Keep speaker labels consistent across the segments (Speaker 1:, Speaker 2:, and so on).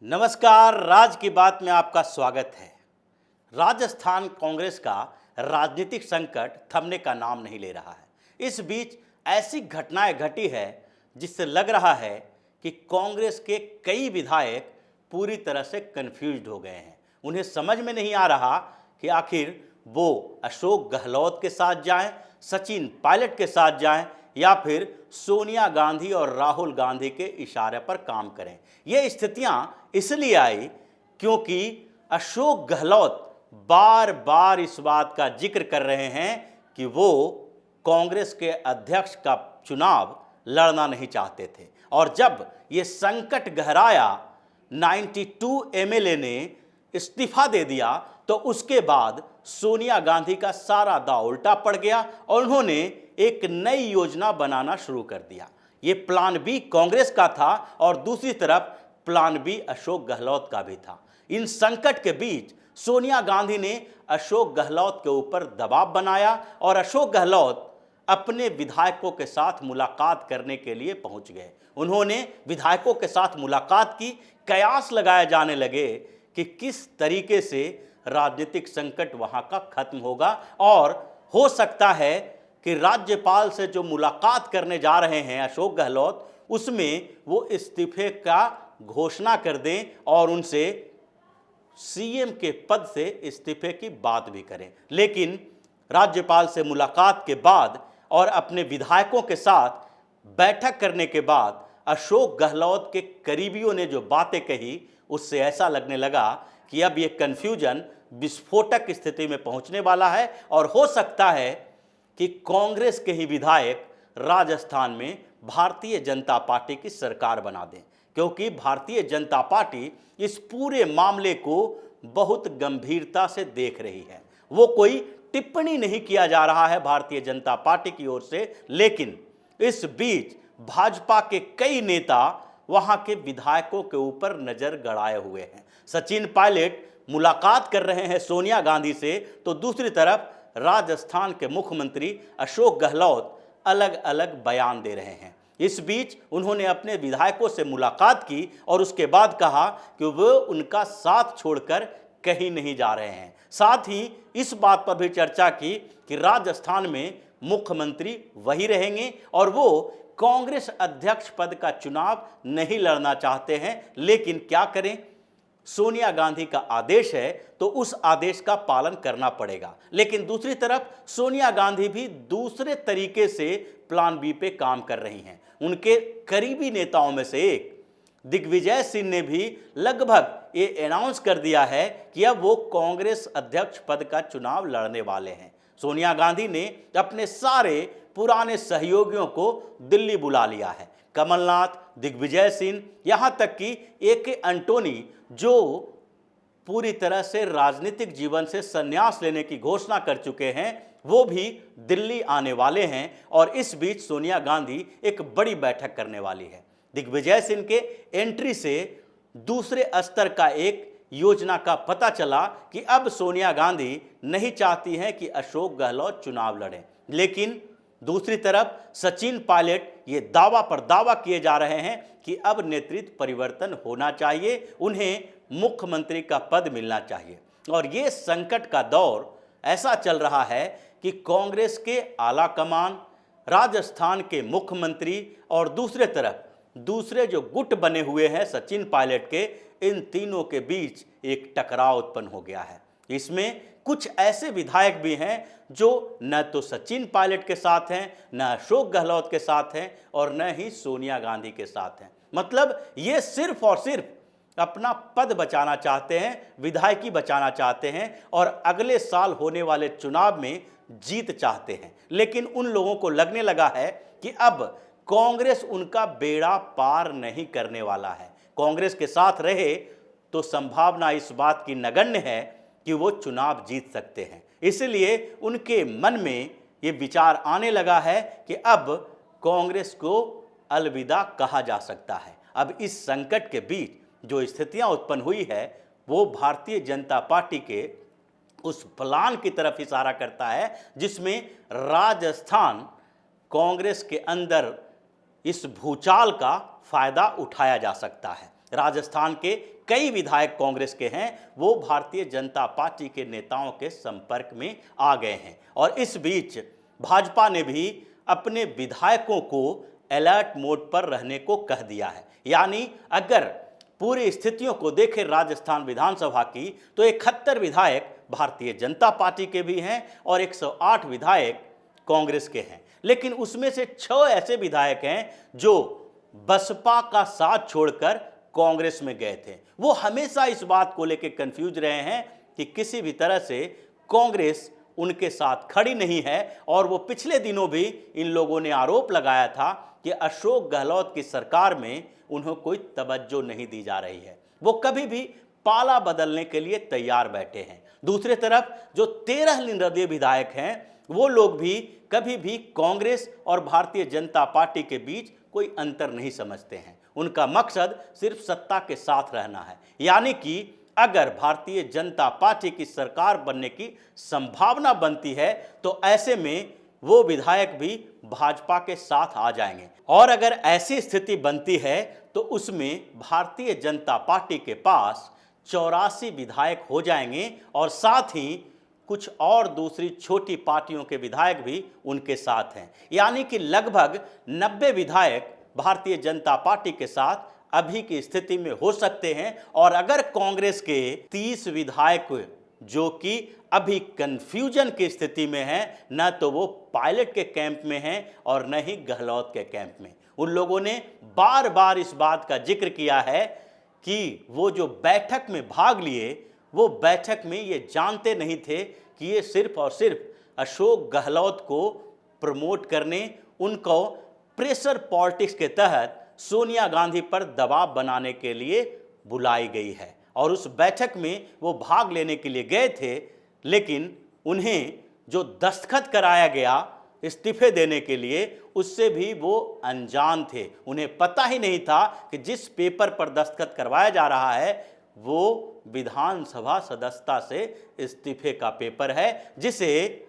Speaker 1: नमस्कार, राज की बात में आपका स्वागत है। राजस्थान कांग्रेस का राजनीतिक संकट थमने का नाम नहीं ले रहा है। इस बीच ऐसी घटनाएं घटी है जिससे लग रहा है कि कांग्रेस के कई विधायक पूरी तरह से कंफ्यूज्ड हो गए हैं। उन्हें समझ में नहीं आ रहा कि आखिर वो अशोक गहलोत के साथ जाएं, सचिन पायलट के साथ जाएं या फिर सोनिया गांधी और राहुल गांधी के इशारे पर काम करें। ये स्थितियां इसलिए आई क्योंकि अशोक गहलोत बार बार इस बात का जिक्र कर रहे हैं कि वो कांग्रेस के अध्यक्ष का चुनाव लड़ना नहीं चाहते थे। और जब ये संकट गहराया, 92 एमएलए ने इस्तीफा दे दिया, तो उसके बाद सोनिया गांधी का सारा दांव उल्टा पड़ गया और उन्होंने एक नई योजना बनाना शुरू कर दिया। ये प्लान बी कांग्रेस का था और दूसरी तरफ प्लान बी अशोक गहलोत का भी था। इन संकट के बीच सोनिया गांधी ने अशोक गहलोत के ऊपर दबाव बनाया और अशोक गहलोत अपने विधायकों के साथ मुलाकात करने के लिए पहुंच गए। उन्होंने विधायकों के साथ मुलाकात की। कयास लगाए जाने लगे कि किस तरीके से राजनीतिक संकट वहां का खत्म होगा और हो सकता है कि राज्यपाल से जो मुलाकात करने जा रहे हैं अशोक गहलोत, उसमें वो इस्तीफे का घोषणा कर दें और उनसे सीएम के पद से इस्तीफे की बात भी करें। लेकिन राज्यपाल से मुलाकात के बाद और अपने विधायकों के साथ बैठक करने के बाद अशोक गहलोत के करीबियों ने जो बातें कही, उससे ऐसा लगने लगा कि अब ये कन्फ्यूजन विस्फोटक स्थिति में पहुंचने वाला है और हो सकता है कि कांग्रेस के ही विधायक राजस्थान में भारतीय जनता पार्टी की सरकार बना दें, क्योंकि भारतीय जनता पार्टी इस पूरे मामले को बहुत गंभीरता से देख रही है। वो कोई टिप्पणी नहीं किया जा रहा है भारतीय जनता पार्टी की ओर से, लेकिन इस बीच भाजपा के कई नेता वहां के विधायकों के ऊपर नजर गड़ाए हुए हैं। सचिन पायलट मुलाकात कर रहे हैं सोनिया गांधी से, तो दूसरी तरफ राजस्थान के मुख्यमंत्री अशोक गहलोत अलग अलग बयान दे रहे हैं। इस बीच उन्होंने अपने विधायकों से मुलाकात की और उसके बाद कहा कि वो उनका साथ छोड़कर कहीं नहीं जा रहे हैं। साथ ही इस बात पर भी चर्चा की कि राजस्थान में मुख्यमंत्री वही रहेंगे और वो कांग्रेस अध्यक्ष पद का चुनाव नहीं लड़ना चाहते हैं। लेकिन क्या करें, सोनिया गांधी का आदेश है तो उस आदेश का पालन करना पड़ेगा। लेकिन दूसरी तरफ सोनिया गांधी भी दूसरे तरीके से प्लान बी पे काम कर रही हैं। उनके करीबी नेताओं में से एक दिग्विजय सिंह ने भी लगभग ये अनाउंस कर दिया है कि अब वो कांग्रेस अध्यक्ष पद का चुनाव लड़ने वाले हैं। सोनिया गांधी ने अपने सारे पुराने सहयोगियों को दिल्ली बुला लिया है। कमलनाथ, दिग्विजय सिंह, यहां तक कि ए.के. एंटोनी, जो पूरी तरह से राजनीतिक जीवन से संन्यास लेने की घोषणा कर चुके हैं, वो भी दिल्ली आने वाले हैं। और इस बीच सोनिया गांधी एक बड़ी बैठक करने वाली है। दिग्विजय सिंह के एंट्री से दूसरे स्तर का एक योजना का पता चला कि अब सोनिया गांधी नहीं चाहती हैं कि अशोक गहलोत चुनाव लड़ें। लेकिन दूसरी तरफ सचिन पायलट ये दावा पर दावा किए जा रहे हैं कि अब नेतृत्व परिवर्तन होना चाहिए, उन्हें मुख्यमंत्री का पद मिलना चाहिए। और ये संकट का दौर ऐसा चल रहा है कि कांग्रेस के आला कमान, राजस्थान के मुख्यमंत्री और दूसरे तरफ दूसरे जो गुट बने हुए हैं सचिन पायलट के, इन तीनों के बीच एक टकराव उत्पन्न हो गया है। इसमें कुछ ऐसे विधायक भी हैं जो न तो सचिन पायलट के साथ हैं, न अशोक गहलोत के साथ हैं और न ही सोनिया गांधी के साथ हैं। मतलब ये सिर्फ और सिर्फ अपना पद बचाना चाहते हैं, विधायकी बचाना चाहते हैं और अगले साल होने वाले चुनाव में जीत चाहते हैं। लेकिन उन लोगों को लगने लगा है कि अब कांग्रेस उनका बेड़ा पार नहीं करने वाला है। कांग्रेस के साथ रहे तो संभावना इस बात की नगण्य है कि वो चुनाव जीत सकते हैं। इसलिए उनके मन में ये विचार आने लगा है कि अब कांग्रेस को अलविदा कहा जा सकता है। अब इस संकट के बीच जो स्थितियां उत्पन्न हुई है, वो भारतीय जनता पार्टी के उस प्लान की तरफ इशारा करता है जिसमें राजस्थान कांग्रेस के अंदर इस भूचाल का फायदा उठाया जा सकता है। राजस्थान के कई विधायक कांग्रेस के हैं, वो भारतीय जनता पार्टी के नेताओं के संपर्क में आ गए हैं। और इस बीच भाजपा ने भी अपने विधायकों को अलर्ट मोड पर रहने को कह दिया है। यानी अगर पूरी स्थितियों को देखें राजस्थान विधानसभा की, तो 71 विधायक भारतीय जनता पार्टी के भी हैं और 108 विधायक कांग्रेस के हैं। लेकिन उसमें से 6 ऐसे विधायक हैं जो बसपा का साथ छोड़कर कांग्रेस में गए थे। वो हमेशा इस बात को लेकर कंफ्यूज रहे हैं कि किसी भी तरह से कांग्रेस उनके साथ खड़ी नहीं है। और वो पिछले दिनों भी इन लोगों ने आरोप लगाया था कि अशोक गहलोत की सरकार में उन्हें कोई तवज्जो नहीं दी जा रही है। वो कभी भी पाला बदलने के लिए तैयार बैठे हैं। दूसरी तरफ जो 13 निर्दलीय विधायक हैं, वो लोग भी कभी भी कांग्रेस और भारतीय जनता पार्टी के बीच कोई अंतर नहीं समझते हैं। उनका मकसद सिर्फ सत्ता के साथ रहना है। यानी कि अगर भारतीय जनता पार्टी की सरकार बनने की संभावना बनती है, तो ऐसे में वो विधायक भी भाजपा के साथ आ जाएंगे। और अगर ऐसी स्थिति बनती है, तो उसमें भारतीय जनता पार्टी के पास 84 विधायक हो जाएंगे और साथ ही कुछ और दूसरी छोटी पार्टियों के विधायक भी उनके साथ हैं। यानी कि लगभग 90 विधायक भारतीय जनता पार्टी के साथ अभी की स्थिति में हो सकते हैं। और अगर कांग्रेस के 30 विधायक जो कि अभी कंफ्यूजन की स्थिति में हैं, न तो वो पायलट के कैंप में हैं और न ही गहलोत के कैंप में। उन लोगों ने बार बार इस बात का जिक्र किया है कि वो जो बैठक में भाग लिए, वो बैठक में ये जानते नहीं थे कि ये सिर्फ और सिर्फ अशोक गहलोत को प्रमोट करने, उनको प्रेशर पॉलिटिक्स के तहत सोनिया गांधी पर दबाव बनाने के लिए बुलाई गई है। और उस बैठक में वो भाग लेने के लिए गए थे, लेकिन उन्हें जो दस्तखत कराया गया इस्तीफे देने के लिए, उससे भी वो अनजान थे। उन्हें पता ही नहीं था कि जिस पेपर पर दस्तखत करवाया जा रहा है वो विधानसभा सदस्यता से इस्तीफे का पेपर है, जिसे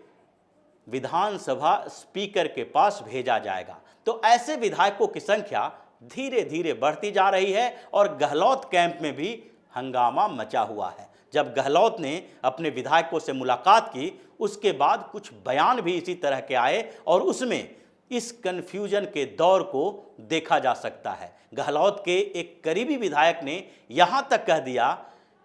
Speaker 1: विधानसभा स्पीकर के पास भेजा जाएगा। तो ऐसे विधायकों की संख्या धीरे धीरे बढ़ती जा रही है और गहलोत कैंप में भी हंगामा मचा हुआ है। जब गहलोत ने अपने विधायकों से मुलाकात की, उसके बाद कुछ बयान भी इसी तरह के आए और उसमें इस कन्फ्यूजन के दौर को देखा जा सकता है। गहलोत के एक करीबी विधायक ने यहां तक कह दिया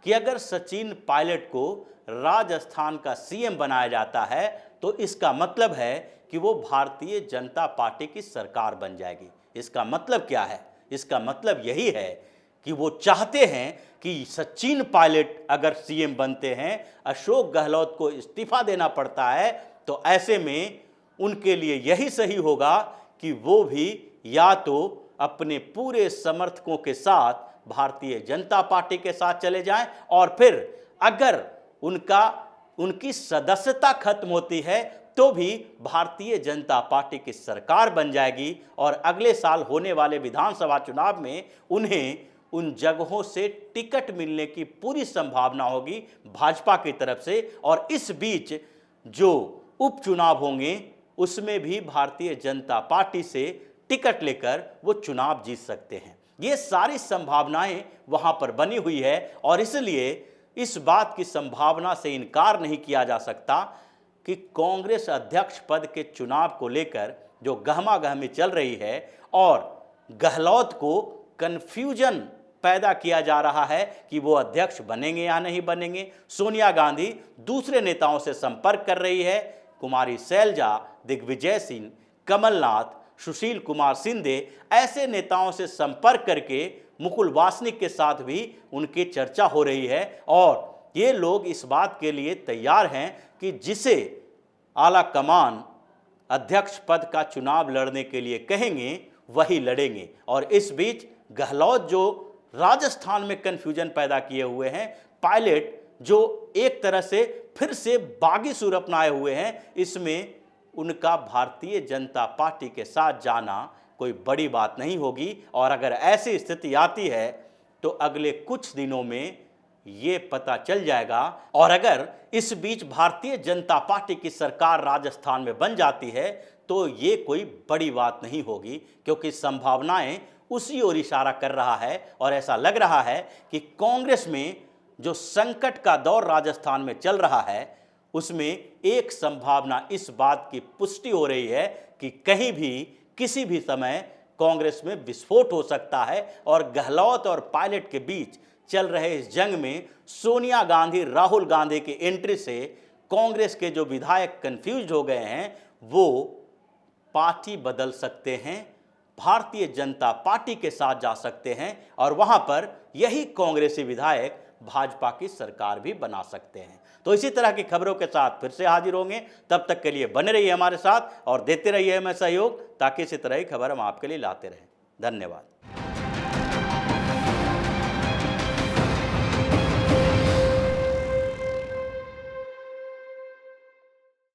Speaker 1: कि अगर सचिन पायलट को राजस्थान का सीएम बनाया जाता है, तो इसका मतलब है कि वो भारतीय जनता पार्टी की सरकार बन जाएगी। इसका मतलब क्या है? इसका मतलब यही है कि वो चाहते हैं कि सचिन पायलट अगर सीएम बनते हैं, अशोक गहलोत को इस्तीफा देना पड़ता है, तो ऐसे में उनके लिए यही सही होगा कि वो भी या तो अपने पूरे समर्थकों के साथ भारतीय जनता पार्टी के साथ चले जाएं, और फिर अगर उनकी सदस्यता खत्म होती है तो भी भारतीय जनता पार्टी की सरकार बन जाएगी और अगले साल होने वाले विधानसभा चुनाव में उन्हें उन जगहों से टिकट मिलने की पूरी संभावना होगी भाजपा की तरफ से। और इस बीच जो उपचुनाव होंगे उसमें भी भारतीय जनता पार्टी से टिकट लेकर वो चुनाव जीत सकते हैं। ये सारी संभावनाएं वहां पर बनी हुई है और इसलिए इस बात की संभावना से इनकार नहीं किया जा सकता कि कांग्रेस अध्यक्ष पद के चुनाव को लेकर जो गहमागहमी चल रही है और गहलोत को कन्फ्यूजन पैदा किया जा रहा है कि वो अध्यक्ष बनेंगे या नहीं बनेंगे। सोनिया गांधी दूसरे नेताओं से संपर्क कर रही है। कुमारी शैलजा, दिग्विजय सिंह, कमलनाथ, सुशील कुमार शिंदे ऐसे नेताओं से संपर्क करके मुकुल वासनिक के साथ भी उनकी चर्चा हो रही है और ये लोग इस बात के लिए तैयार हैं कि जिसे आला कमान अध्यक्ष पद का चुनाव लड़ने के लिए कहेंगे वही लड़ेंगे। और इस बीच गहलोत जो राजस्थान में कन्फ्यूजन पैदा किए हुए हैं, पायलट जो एक तरह से फिर से बागी सुर अपनाए हुए हैं, इसमें उनका भारतीय जनता पार्टी के साथ जाना कोई बड़ी बात नहीं होगी। और अगर ऐसी स्थिति आती है तो अगले कुछ दिनों में ये पता चल जाएगा। और अगर इस बीच भारतीय जनता पार्टी की सरकार राजस्थान में बन जाती है तो ये कोई बड़ी बात नहीं होगी, क्योंकि संभावनाएं उसी ओर इशारा कर रहा है। और ऐसा लग रहा है कि कांग्रेस में जो संकट का दौर राजस्थान में चल रहा है, उसमें एक संभावना इस बात की पुष्टि हो रही है कि कहीं भी किसी भी समय कांग्रेस में विस्फोट हो सकता है। और गहलोत और पायलट के बीच चल रहे इस जंग में सोनिया गांधी, राहुल गांधी की एंट्री से कांग्रेस के जो विधायक कंफ्यूज हो गए हैं वो पार्टी बदल सकते हैं, भारतीय जनता पार्टी के साथ जा सकते हैं और वहां पर यही कांग्रेसी विधायक भाजपा की सरकार भी बना सकते हैं। तो इसी तरह की खबरों के साथ फिर से हाजिर होंगे। तब तक के लिए बने रहिए हमारे साथ और देते रहिए हमें सहयोग, ताकि इसी तरह की खबर हम आपके लिए लाते रहें। धन्यवाद।